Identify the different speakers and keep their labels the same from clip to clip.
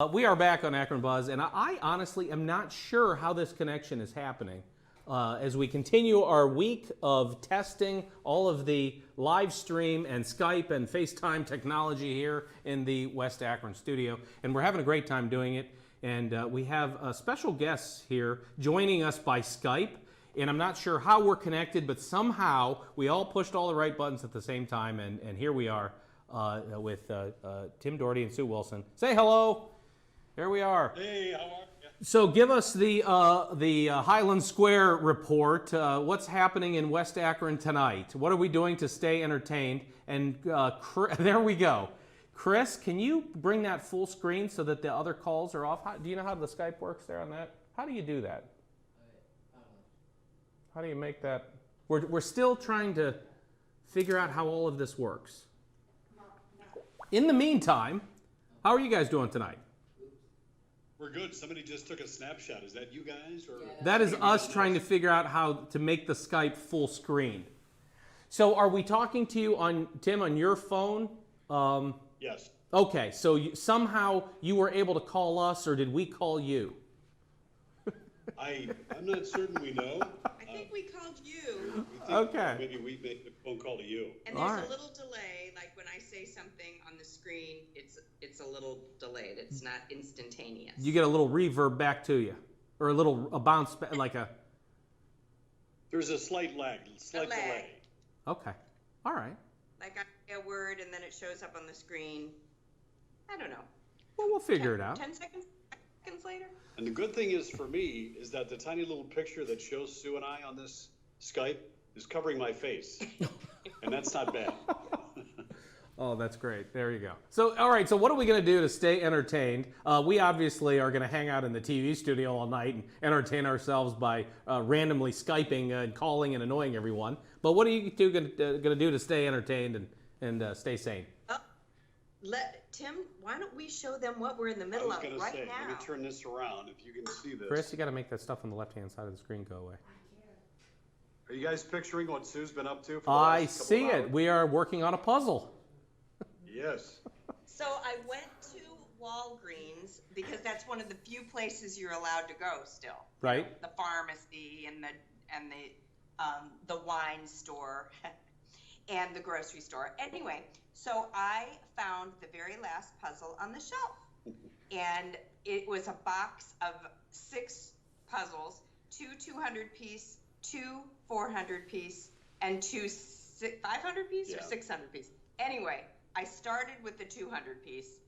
Speaker 1: We are back on AkronBuzz, and I honestly am not sure how this connection is happening. As we continue our week of testing all of the live stream and Skype and FaceTime technology here in the West Akron studio, and we're having a great time doing it. And we have special guests here joining us by Skype, and I'm not sure how we're connected, but somehow we all pushed all the right buttons at the same time, and here we are with Tim Doherty and Sue Wilson. Say hello. There we are.
Speaker 2: Hey, how are you?
Speaker 1: So give us the Highland Square report. What's happening in West Akron tonight? What are we doing to stay entertained? And there we go. Chris, can you bring that full screen so that the other calls are off? Do you know how the Skype works there on that? How do you do that? How do you make that? We're still trying to figure out how all of this works. In the meantime, how are you guys doing tonight?
Speaker 2: We're good. Somebody just took a snapshot. Is that you guys? Or
Speaker 1: that is us trying to figure out how to make the Skype full screen. So are we talking to you, Tim, on your phone?
Speaker 2: Yes.
Speaker 1: Okay, so somehow you were able to call us, or did we call you?
Speaker 2: I'm not certain we know.
Speaker 3: I think we called you.
Speaker 1: Okay.
Speaker 2: Maybe we make the phone call to you.
Speaker 3: And there's a little delay, like when I say something on the screen, it's a little delayed. It's not instantaneous.
Speaker 1: You get a little reverb back to you, or a bounce back, like a...
Speaker 2: There's a slight lag, delay.
Speaker 1: Okay, all right.
Speaker 3: Like I say a word and then it shows up on the screen. I don't know.
Speaker 1: Well, we'll figure it out.
Speaker 3: 10 seconds later.
Speaker 2: And the good thing is for me is that the tiny little picture that shows Sue and I on this Skype is covering my face. And that's not bad.
Speaker 1: Oh, that's great. There you go. So, all right, so what are we going to do to stay entertained? We obviously are going to hang out in the TV studio all night and entertain ourselves by randomly Skyping and calling and annoying everyone. But what are you two going to do to stay entertained and stay sane?
Speaker 3: Tim, why don't we show them what we're in the middle of right now?
Speaker 2: Let me turn this around if you can see this.
Speaker 1: Chris, you got to make that stuff on the left-hand side of the screen go away.
Speaker 2: Are you guys picturing what Sue's been up to for the
Speaker 1: I
Speaker 2: last
Speaker 1: see
Speaker 2: couple of
Speaker 1: it.
Speaker 2: hours?
Speaker 1: We are working on a puzzle.
Speaker 2: Yes.
Speaker 3: So I went to Walgreens because that's one of the few places you're allowed to go still.
Speaker 1: Right.
Speaker 3: You know, the pharmacy and the wine store and the grocery store. Anyway, so I found the very last puzzle on the shelf. And it was a box of 6 puzzles, 2 200-piece, 2 400-piece, and 2 500-piece or 600-piece. Anyway, I started with the 200-piece,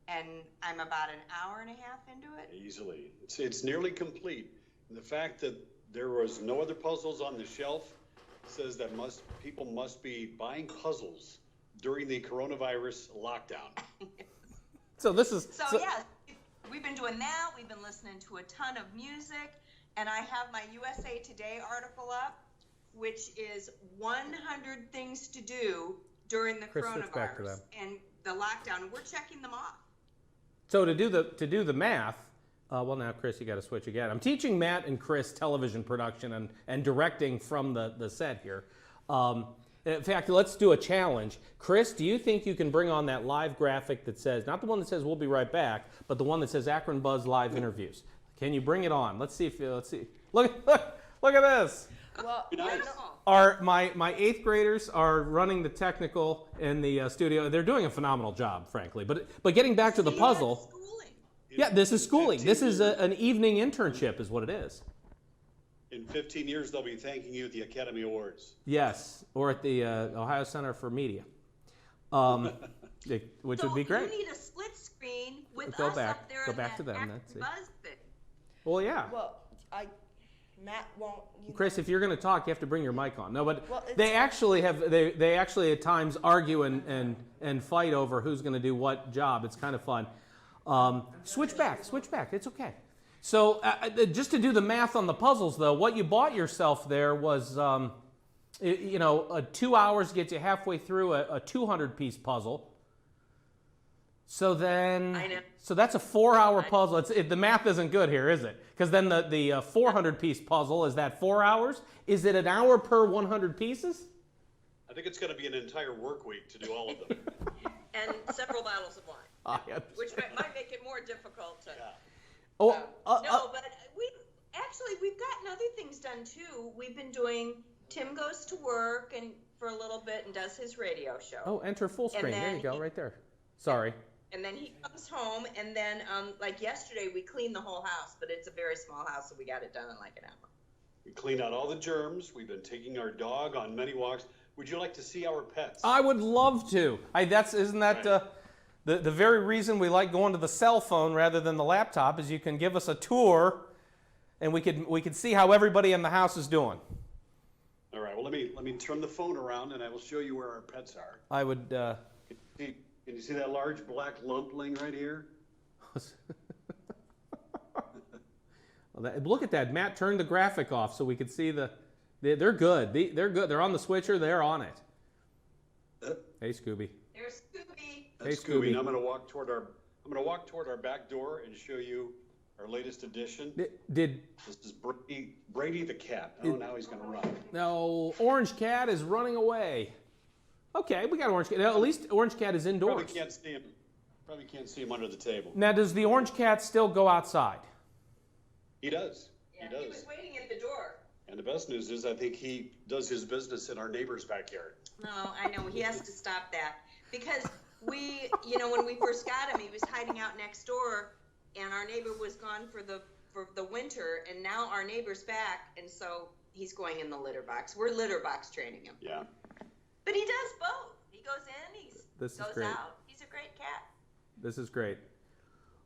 Speaker 3: and I'm about an hour and a half into it.
Speaker 2: Easily. It's nearly complete. And the fact that there was no other puzzles on the shelf says that people must be buying puzzles during the coronavirus lockdown.
Speaker 1: So this is...
Speaker 3: So yeah, we've been doing that. We've been listening to a ton of music, and I have my USA Today article up, which is 100 things to do during the coronavirus and the lockdown. We're checking them off.
Speaker 1: So to do the math, well now Chris, you got to switch again. I'm teaching Matt and Chris television production and directing from the set here. In fact, let's do a challenge. Chris, do you think you can bring on that live graphic that says, not the one that says we'll be right back, but the one that says AkronBuzz live interviews? Can you bring it on? Let's see. Look at this.
Speaker 3: Well,
Speaker 1: My 8th graders are running the technical in the studio. They're doing a phenomenal job, frankly. But getting back to the puzzle. Yeah, this is schooling. This is an evening internship is what it is.
Speaker 2: In 15 years, they'll be thanking you at the Academy Awards.
Speaker 1: Yes, or at the Ohio Center for Media, which would be great.
Speaker 3: You need a split screen with
Speaker 1: Go
Speaker 3: us
Speaker 1: back.
Speaker 3: up there
Speaker 1: Go
Speaker 3: in
Speaker 1: back to
Speaker 3: that
Speaker 1: them. That's it.
Speaker 3: AkronBuzz thing.
Speaker 1: Well, yeah.
Speaker 4: Well, Matt won't.
Speaker 1: Chris, if you're going to talk, you have to bring your mic on. No, but
Speaker 4: Well,
Speaker 1: they actually at times argue and fight over who's going to do what job. It's kind of fun. Switch back. It's okay. So just to do the math on the puzzles, though, what you bought yourself there was, 2 hours gets you halfway through a 200-piece puzzle. So then, so that's a 4-hour puzzle. The math isn't good here, is it? Because then the 400-piece puzzle, is that 4 hours? Is it an hour per 100 pieces?
Speaker 2: I think it's going to be an entire work week to do all of them.
Speaker 3: And several bottles of wine.
Speaker 1: I understand.
Speaker 3: Which might make it more difficult to.
Speaker 2: Yeah.
Speaker 1: Oh,
Speaker 3: No, but we've gotten other things done too. We've been doing. Tim goes to work and for a little bit and does his radio show.
Speaker 1: oh, enter full screen. There
Speaker 3: then
Speaker 1: you go, right there. Sorry.
Speaker 3: And then he comes home, and then like yesterday we cleaned the whole house, but it's a very small house, so we got it done in like an hour.
Speaker 2: We cleaned out all the germs. We've been taking our dog on many walks. Would you like to see our pets?
Speaker 1: I would love to. Isn't that
Speaker 2: Right.
Speaker 1: the very reason we like going to the cell phone rather than the laptop is you can give us a tour, and we could see how everybody in the house is doing.
Speaker 2: All right. Well, let me turn the phone around, and I will show you where our pets are.
Speaker 1: I would.
Speaker 2: Can you see that large black lump laying right here?
Speaker 1: Look at that. Matt turned the graphic off so we could see they're good. They're good. They're on the switcher. They're on it. Hey, Scooby.
Speaker 3: There's Scooby.
Speaker 2: That's
Speaker 1: Hey, Scooby.
Speaker 2: Now I'm going to walk toward our back door and show you our latest addition.
Speaker 1: Did
Speaker 2: This is Brady the cat. Oh, now he's going to run.
Speaker 1: no Orange Cat is running away? Okay, we got Orange Cat. At least Orange Cat is indoors.
Speaker 2: Probably can't see him. Probably can't see him under the table.
Speaker 1: Now, does the Orange Cat still go outside?
Speaker 2: He does.
Speaker 3: Yeah,
Speaker 2: He
Speaker 3: he
Speaker 2: does.
Speaker 3: was waiting at the door.
Speaker 2: And the best news is I think he does his business in our neighbor's backyard.
Speaker 3: No, I know he has to stop that because when we first got him, he was hiding out next door, and our neighbor was gone for the winter, and now our neighbor's back, and so he's going in the litter box. We're litter box training him.
Speaker 2: Yeah.
Speaker 3: But he does both. He goes in, he
Speaker 1: This is
Speaker 3: goes
Speaker 1: great.
Speaker 3: out. He's a great cat.
Speaker 1: This is great.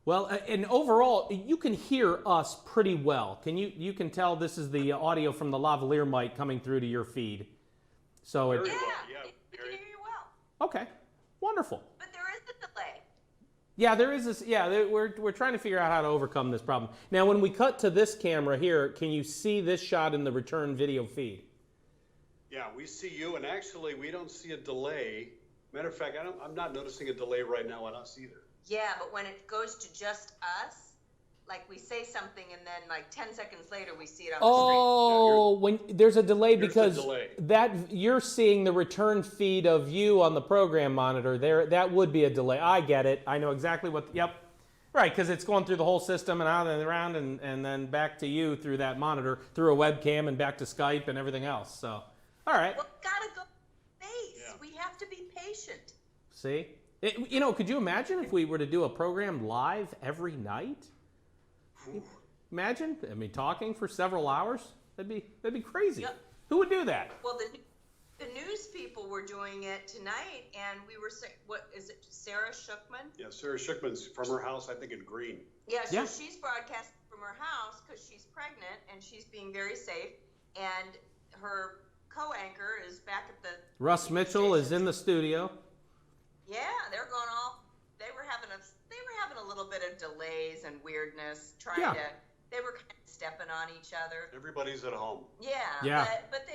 Speaker 1: Well, and overall, you can hear us pretty well. You can tell this is the audio from the lavalier mic coming through to your feed. So
Speaker 2: Very
Speaker 3: Yeah,
Speaker 2: well, yeah,
Speaker 3: we can
Speaker 2: very-
Speaker 3: hear you well.
Speaker 1: okay, wonderful.
Speaker 3: But there is a delay.
Speaker 1: Yeah, there is this. Yeah, we're trying to figure out how to overcome this problem. Now, when we cut to this camera here, can you see this shot in the return video feed?
Speaker 2: Yeah, we see you, and actually we don't see a delay. Matter of fact, I'm not noticing a delay right now on us either.
Speaker 3: Yeah, but when it goes to just us, like we say something and then like 10 seconds later we see it on the
Speaker 1: Oh, when there's a delay
Speaker 2: There's
Speaker 1: because
Speaker 2: a delay.
Speaker 1: that you're seeing the return feed of you on the program monitor. There, that would be a delay. I get it. I know exactly what. Yep, right, because it's going through the whole system and out and around and then back to you through that monitor, through a webcam and back to Skype and everything else. So, all right.
Speaker 3: Well, gotta go face.
Speaker 2: Yeah.
Speaker 3: We have to be patient.
Speaker 1: See, could you imagine if we were to do a program live every night? Imagine, talking for several hours. That'd be crazy.
Speaker 3: Yep.
Speaker 1: Who would do that?
Speaker 3: Well, the news people were doing it tonight, and we were what is it? Sarah Shookman?
Speaker 2: Yeah, Sarah Schickman's from her house, I think in Green.
Speaker 3: Yeah, so
Speaker 1: Yeah.
Speaker 3: she's broadcasting from her house because she's pregnant and she's being very safe. And her co-anchor is back at the.
Speaker 1: Russ Mitchell is in the studio.
Speaker 3: Yeah, they're going all. They were having a little bit of delays and weirdness trying
Speaker 1: Yeah.
Speaker 3: to. They were kind of stepping on each other.
Speaker 2: Everybody's at home.
Speaker 3: Yeah.
Speaker 1: Yeah.
Speaker 3: But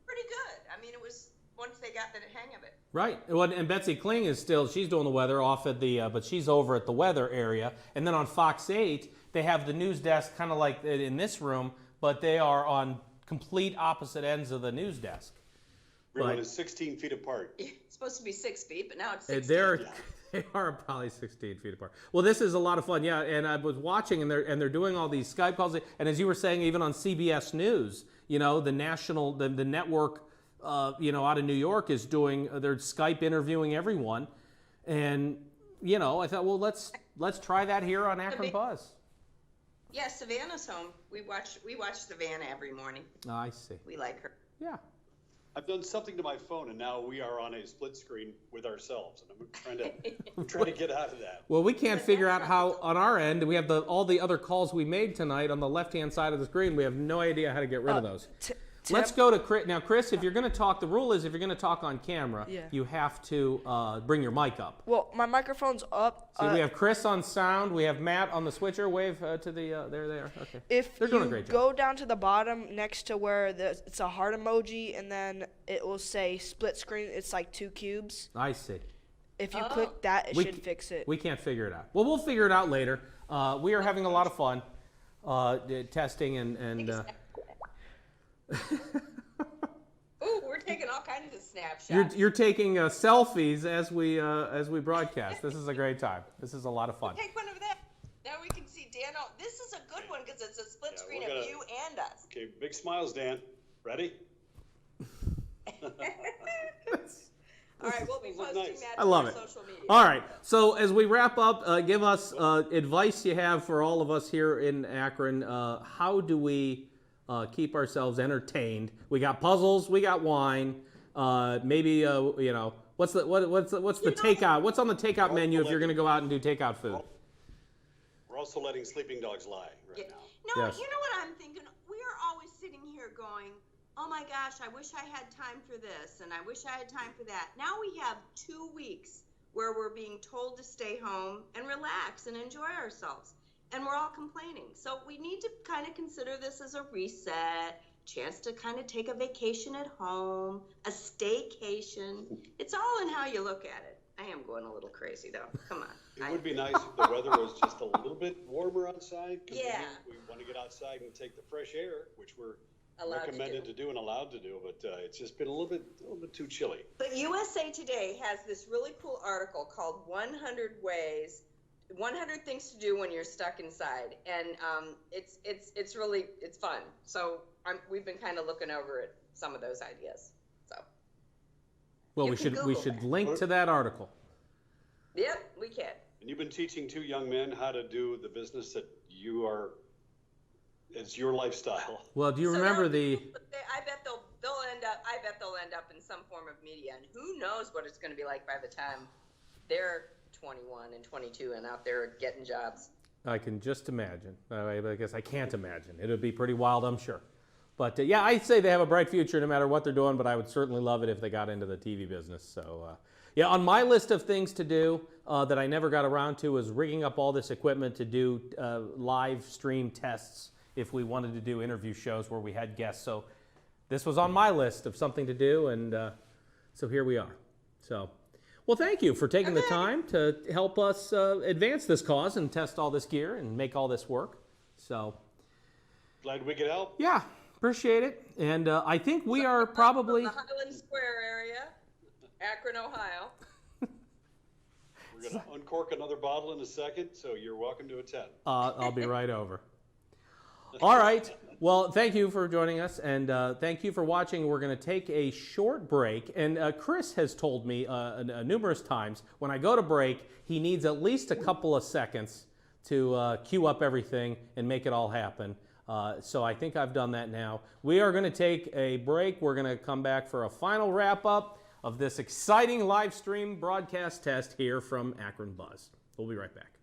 Speaker 3: pretty good. I mean, it was once they got the hang of it.
Speaker 1: Right. Well, and Betsy Kling is she's doing the weather off at but she's over at the weather area. And then on Fox 8, they have the news desk kind of like in this room, but they are on complete opposite ends of the news desk.
Speaker 2: Everyone
Speaker 1: Right.
Speaker 2: is 16 feet apart.
Speaker 3: It's supposed to be 6 feet, but now it's
Speaker 1: And
Speaker 3: 16.
Speaker 1: they are probably 16 feet apart. Well, this is a lot of fun, yeah. And I was watching, and they're doing all these Skype calls. And as you were saying, even on CBS News, the national, the network, out of New York is doing. They're Skype interviewing everyone, and I thought, well, let's try that here on AkronBuzz.
Speaker 3: Yeah, Savannah's home. We watch Savannah every morning.
Speaker 1: Oh, I see.
Speaker 3: We like her.
Speaker 1: Yeah.
Speaker 2: I've done something to my phone, and now we are on a split screen with ourselves, and I'm trying to get out of that.
Speaker 1: Well, we can't figure out how on our end. We have all the other calls we made tonight on the left-hand side of the screen. We have no idea how to get rid of those. Let's go to Chris. Now, Chris, if you're going to talk, the rule is if you're going to talk on camera,
Speaker 4: Yeah.
Speaker 1: you have to bring your mic up.
Speaker 4: Well, my microphone's up.
Speaker 1: See, we have Chris on sound. We have Matt on the switcher. Wave to the there they are. Okay.
Speaker 4: If
Speaker 1: They're doing a
Speaker 4: you
Speaker 1: great job.
Speaker 4: go down to the bottom next to where it's a heart emoji, and then it will say split screen. It's like 2 cubes.
Speaker 1: I see.
Speaker 4: If you
Speaker 3: Oh.
Speaker 4: click that, it
Speaker 1: We
Speaker 4: should
Speaker 1: c-
Speaker 4: fix it.
Speaker 1: We can't figure it out. Well, we'll figure it out later. We are having a lot of fun testing and
Speaker 3: Ooh, we're taking all kinds of snapshots.
Speaker 1: You're taking selfies as we broadcast. This is a great time. This is a lot of fun.
Speaker 3: Take one of that. Now we can see Dan. This is a good one because it's a split screen of you and us.
Speaker 2: Okay, big smiles, Dan. Ready?
Speaker 3: All right, we'll be posting that
Speaker 1: I
Speaker 3: to
Speaker 1: love
Speaker 3: our
Speaker 1: it.
Speaker 3: social media.
Speaker 1: All right. So as we wrap up, give us advice you have for all of us here in Akron. How do we keep ourselves entertained? We got puzzles. We got wine. Maybe what's the takeout? What's on the takeout menu if you're going to go out and do takeout food?
Speaker 2: We're also letting sleeping dogs lie right now.
Speaker 3: No,
Speaker 1: Yes.
Speaker 3: you know what I'm thinking? We are always sitting here going, oh my gosh, I wish I had time for this, and I wish I had time for that. Now we have 2 weeks where we're being told to stay home and relax and enjoy ourselves, and we're all complaining. So we need to kind of consider this as a reset, chance to kind of take a vacation at home, a staycation. It's all in how you look at it. I am going a little crazy, though. Come on.
Speaker 2: It would be nice if the weather was just a little bit warmer outside. 'Cause
Speaker 3: Yeah.
Speaker 2: We want to get outside and take the fresh air, which we're
Speaker 3: Allowed to
Speaker 2: recommended
Speaker 3: do.
Speaker 2: to do and allowed to do, but it's just been a little bit too chilly.
Speaker 3: But USA Today has this really cool article called 100 Things to Do When You're Stuck Inside, and it's really fun. So we've been kind of looking over at some of those ideas. So
Speaker 1: Well,
Speaker 3: You
Speaker 1: we
Speaker 3: can
Speaker 1: should
Speaker 3: Google
Speaker 1: should
Speaker 3: that.
Speaker 1: link to that article.
Speaker 3: yep, we can.
Speaker 2: And you've been teaching 2 young men how to do the business that it's your lifestyle.
Speaker 1: Well, do you
Speaker 3: So
Speaker 1: remember
Speaker 3: now-
Speaker 1: the?
Speaker 3: I bet they'll end up in some form of media, and who knows what it's going to be like by the time they're 21 and 22 and out there getting jobs.
Speaker 1: I can just imagine. I guess I can't imagine. It would be pretty wild, I'm sure. But yeah, I'd say they have a bright future no matter what they're doing, but I would certainly love it if they got into the TV business. So yeah, on my list of things to do that I never got around to is rigging up all this equipment to do live stream tests if we wanted to do interview shows where we had guests. So this was on my list of something to do, and so here we are. So, well, thank you for taking the time to help us advance this cause and test all this gear and make all this work. So,
Speaker 2: Glad we could help.
Speaker 1: yeah, appreciate it. And I think we are probably...
Speaker 3: From the Highland Square area, Akron, Ohio.
Speaker 2: We're going to uncork another bottle in a second, so you're welcome to attend.
Speaker 1: I'll be right over. All right. Well, thank you for joining us, and thank you for watching. We're going to take a short break, and Chris has told me numerous times when I go to break, he needs at least a couple of seconds to queue up everything and make it all happen. So I think I've done that now. We are going to take a break. We're going to come back for a final wrap-up of this exciting live stream broadcast test here from AkronBuzz. We'll be right back.